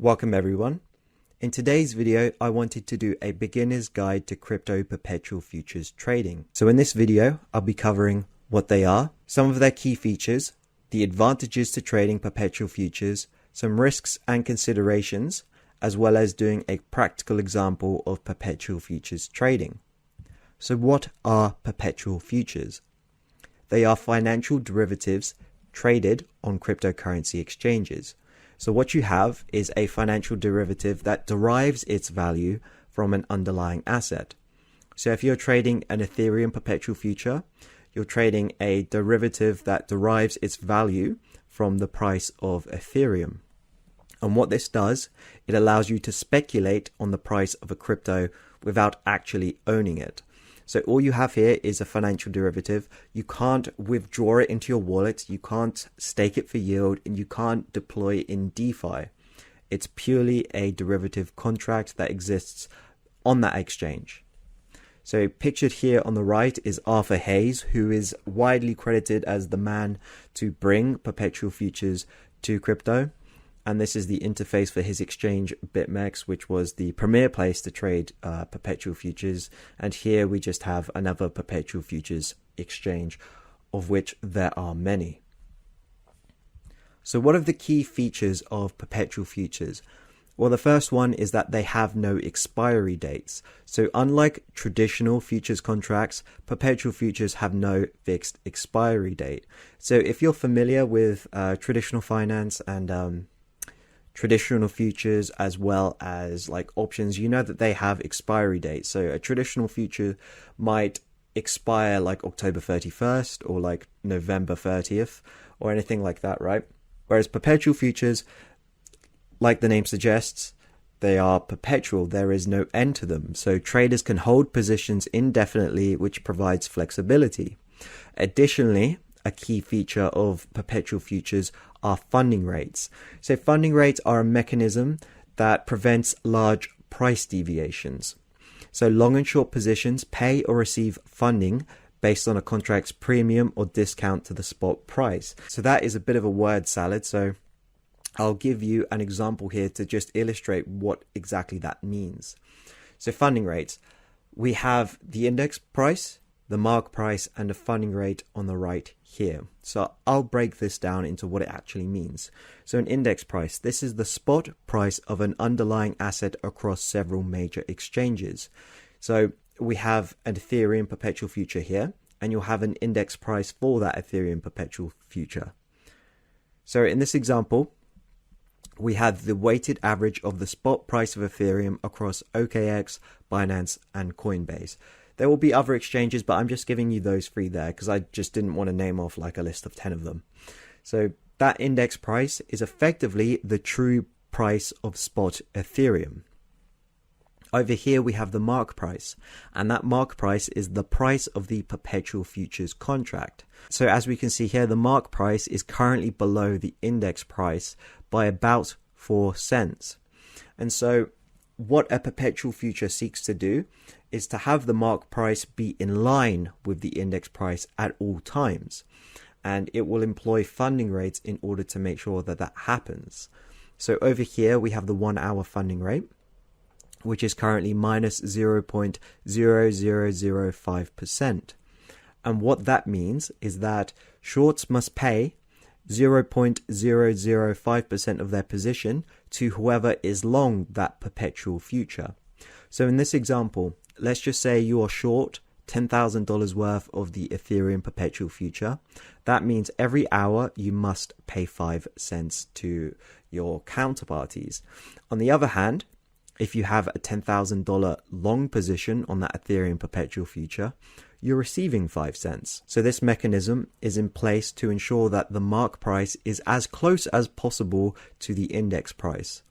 Welcome everyone. In today's video, I wanted to do a beginner's guide to crypto perpetual futures trading. So in this video, I'll be covering what they are, some of their key features, the advantages to trading perpetual futures, some risks and considerations, as well as doing a practical example of perpetual futures trading. So what are perpetual futures? They are financial derivatives traded on cryptocurrency exchanges. So what you have is a financial derivative that derives its value from an underlying asset. So if you're trading an Ethereum perpetual future, you're trading a derivative that derives its value from the price of Ethereum. And what this does, it allows you to speculate on the price of a crypto without actually owning it. So all you have here is a financial derivative. You can't withdraw it into your wallet. You can't stake it for yield, and you can't deploy it in DeFi. It's purely a derivative contract that exists on that exchange. So pictured here on the right is Arthur Hayes, who is widely credited as the man to bring perpetual futures to crypto. And this is the interface for his exchange BitMEX, which was the premier place to trade perpetual futures. And here we just have another perpetual futures exchange, of which there are many. So what are the key features of perpetual futures? Well, the first one is that they have no expiry dates. So unlike traditional futures contracts, perpetual futures have no fixed expiry date. So if you're familiar with traditional finance and traditional futures as well as like options, you know that they have expiry dates. So a traditional future might expire like October 31st or like November 30th or anything like that, right? Whereas perpetual futures, like the name suggests, they are perpetual. There is no end to them. So traders can hold positions indefinitely, which provides flexibility. Additionally, a key feature of perpetual futures are funding rates. So funding rates are a mechanism that prevents large price deviations. So long and short positions pay or receive funding based on a contract's premium or discount to the spot price. So that is a bit of a word salad. So I'll give you an example here to just illustrate what exactly that means. So funding rates, we have the index price, the mark price, and the funding rate on the right here. So I'll break this down into what it actually means. So an index price, this is the spot price of an underlying asset across several major exchanges. So we have an Ethereum perpetual future here, and you'll have an index price for that Ethereum perpetual future. So in this example, we have the weighted average of the spot price of Ethereum across OKX, Binance, and Coinbase. There will be other exchanges, but I'm just giving you those three there because I just didn't want to name off like a list of 10 of them. So that index price is effectively the true price of spot Ethereum. Over here we have the mark price, and that mark price is the price of the perpetual futures contract. So as we can see here, the mark price is currently below the index price by about 4 cents. And so what a perpetual future seeks to do is to have the mark price be in line with the index price at all times. And it will employ funding rates in order to make sure that that happens. So over here, we have the 1 hour funding rate, which is currently minus 0.0005%. And what that means is that shorts must pay 0.005% of their position to whoever is long that perpetual future. So in this example, let's just say you are short $10,000 worth of the Ethereum perpetual future. That means every hour you must pay 5 cents to your counterparties. On the other hand, if you have a $10,000 long position on that Ethereum perpetual future, you're receiving 5 cents. So this mechanism is in place to ensure that the mark price is as close as possible to the index price.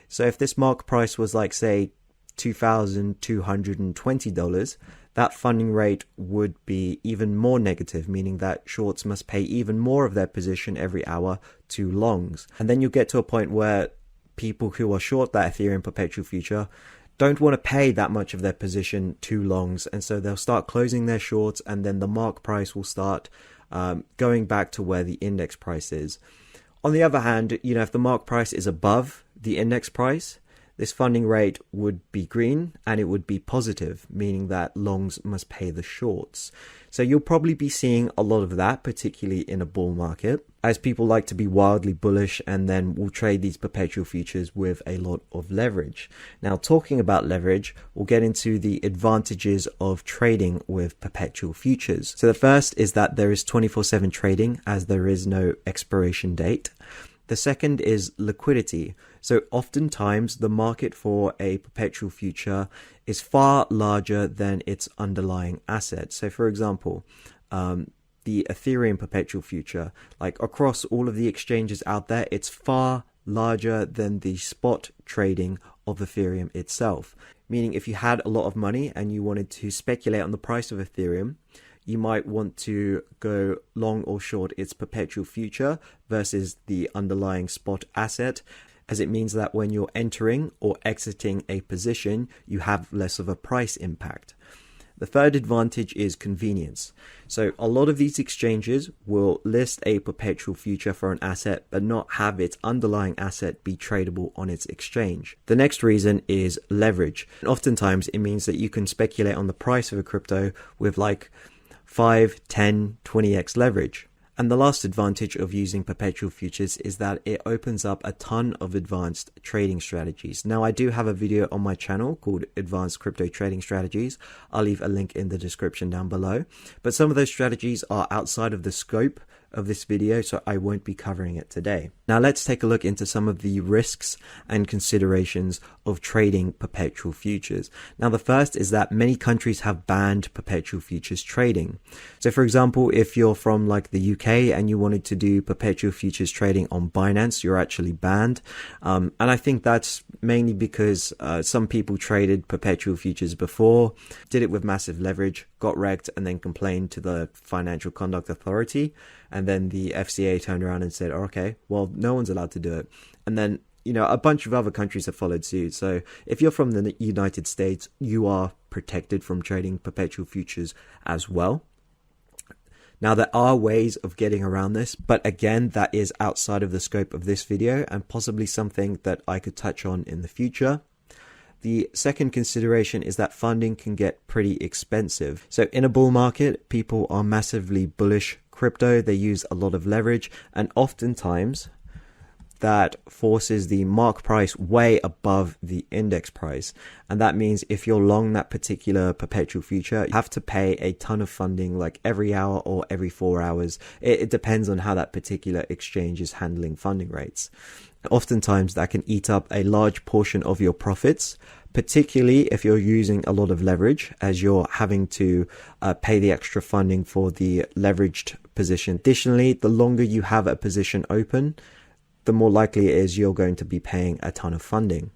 So if this mark price was like, say, $2,220, that funding rate would be even more negative, meaning that shorts must pay even more of their position every hour to longs. And then you'll get to a point where people who are short that Ethereum perpetual future don't want to pay that much of their position to longs, and so they'll start closing their shorts, and then the mark price will start going back to where the index price is. On the other hand, if the mark price is above the index price, this funding rate would be green and it would be positive, meaning that longs must pay the shorts. So you'll probably be seeing a lot of that, particularly in a bull market, as people like to be wildly bullish and then will trade these perpetual futures with a lot of leverage. Now, talking about leverage, we'll get into the advantages of trading with perpetual futures. So the first is that there is 24/7 trading, as there is no expiration date. The second is liquidity. So oftentimes the market for a perpetual future is far larger than its underlying asset. So for example, the Ethereum perpetual future, like across all of the exchanges out there, it's far larger than the spot trading of Ethereum itself. Meaning if you had a lot of money and you wanted to speculate on the price of Ethereum, you might want to go long or short its perpetual future versus the underlying spot asset, as it means that when you're entering or exiting a position, you have less of a price impact. The third advantage is convenience. So a lot of these exchanges will list a perpetual future for an asset, but not have its underlying asset be tradable on its exchange. The next reason is leverage. Oftentimes it means that you can speculate on the price of a crypto with like 5, 10, 20x leverage. And the last advantage of using perpetual futures is that it opens up a ton of advanced trading strategies. Now, I do have a video on my channel called Advanced Crypto Trading Strategies. I'll leave a link in the description down below. But some of those strategies are outside of the scope of this video, so I won't be covering it today. Now let's take a look into some of the risks and considerations of trading perpetual futures. Now the first is that many countries have banned perpetual futures trading. So for example, if you're from like the UK and you wanted to do perpetual futures trading on Binance, you're actually banned. And I think that's mainly because some people traded perpetual futures before, did it with massive leverage, got wrecked, and then complained to the Financial Conduct Authority. And then the FCA turned around and said, oh, okay, well, no one's allowed to do it. And then, you know, a bunch of other countries have followed suit. So if you're from the United States, you are protected from trading perpetual futures as well. Now, there are ways of getting around this, but again, that is outside of the scope of this video and possibly something that I could touch on in the future. The second consideration is that funding can get pretty expensive. So in a bull market, people are massively bullish crypto. They use a lot of leverage, and oftentimes that forces the mark price way above the index price. And that means if you're long that particular perpetual future, you have to pay a ton of funding like every hour or every 4 hours. It depends on how that particular exchange is handling funding rates. Oftentimes that can eat up a large portion of your profits, particularly if you're using a lot of leverage, as you're having to pay the extra funding for the leveraged position. Additionally, the longer you have a position open, the more likely it is you're going to be paying a ton of funding.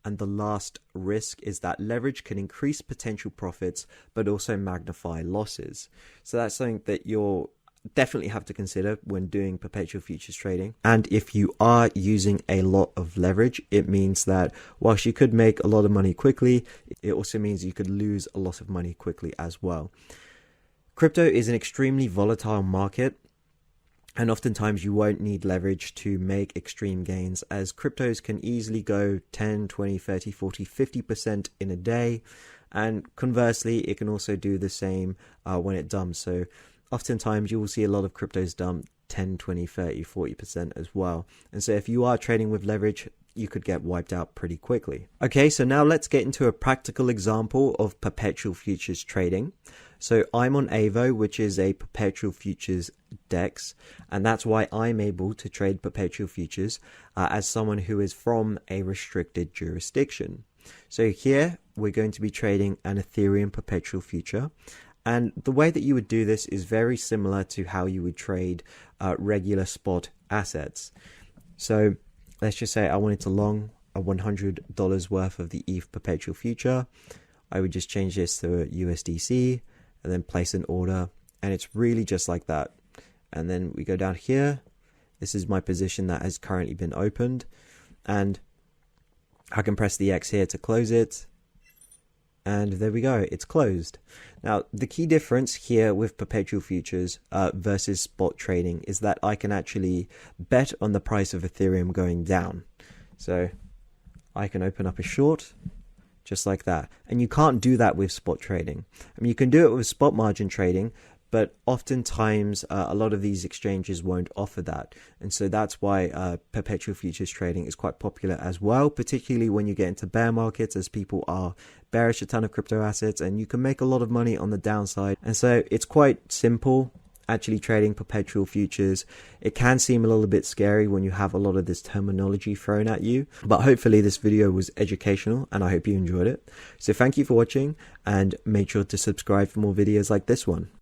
And the last risk is that leverage can increase potential profits, but also magnify losses. So that's something that you'll definitely have to consider when doing perpetual futures trading. And if you are using a lot of leverage, it means that whilst you could make a lot of money quickly, it also means you could lose a lot of money quickly as well. Crypto is an extremely volatile market, and oftentimes you won't need leverage to make extreme gains, as cryptos can easily go 10, 20, 30, 40, 50% in a day. And conversely, it can also do the same when it dumps. So oftentimes you will see a lot of cryptos dump 10, 20, 30, 40% as well. And so if you are trading with leverage, you could get wiped out pretty quickly. Okay, so now let's get into a practical example of perpetual futures trading. So I'm on Avo, which is a perpetual futures DEX, and that's why I'm able to trade perpetual futures as someone who is from a restricted jurisdiction. So here we're going to be trading an Ethereum perpetual future. And the way that you would do this is very similar to how you would trade regular spot assets. So let's just say I wanted to long a $100 worth of the ETH perpetual future. I would just change this to USDC and then place an order. And it's really just like that. And then we go down here. This is my position that has currently been opened. And I can press the X here to close it. And there we go, it's closed. Now, the key difference here with perpetual futures versus spot trading is that I can actually bet on the price of Ethereum going down. So I can open up a short just like that. And you can't do that with spot trading. I mean, you can do it with spot margin trading, but oftentimes a lot of these exchanges won't offer that. And so that's why perpetual futures trading is quite popular as well, particularly when you get into bear markets, as people are bearish a ton of crypto assets, and you can make a lot of money on the downside. And so it's quite simple actually trading perpetual futures. It can seem a little bit scary when you have a lot of this terminology thrown at you, but hopefully this video was educational and I hope you enjoyed it. So thank you for watching, and make sure to subscribe for more videos like this one.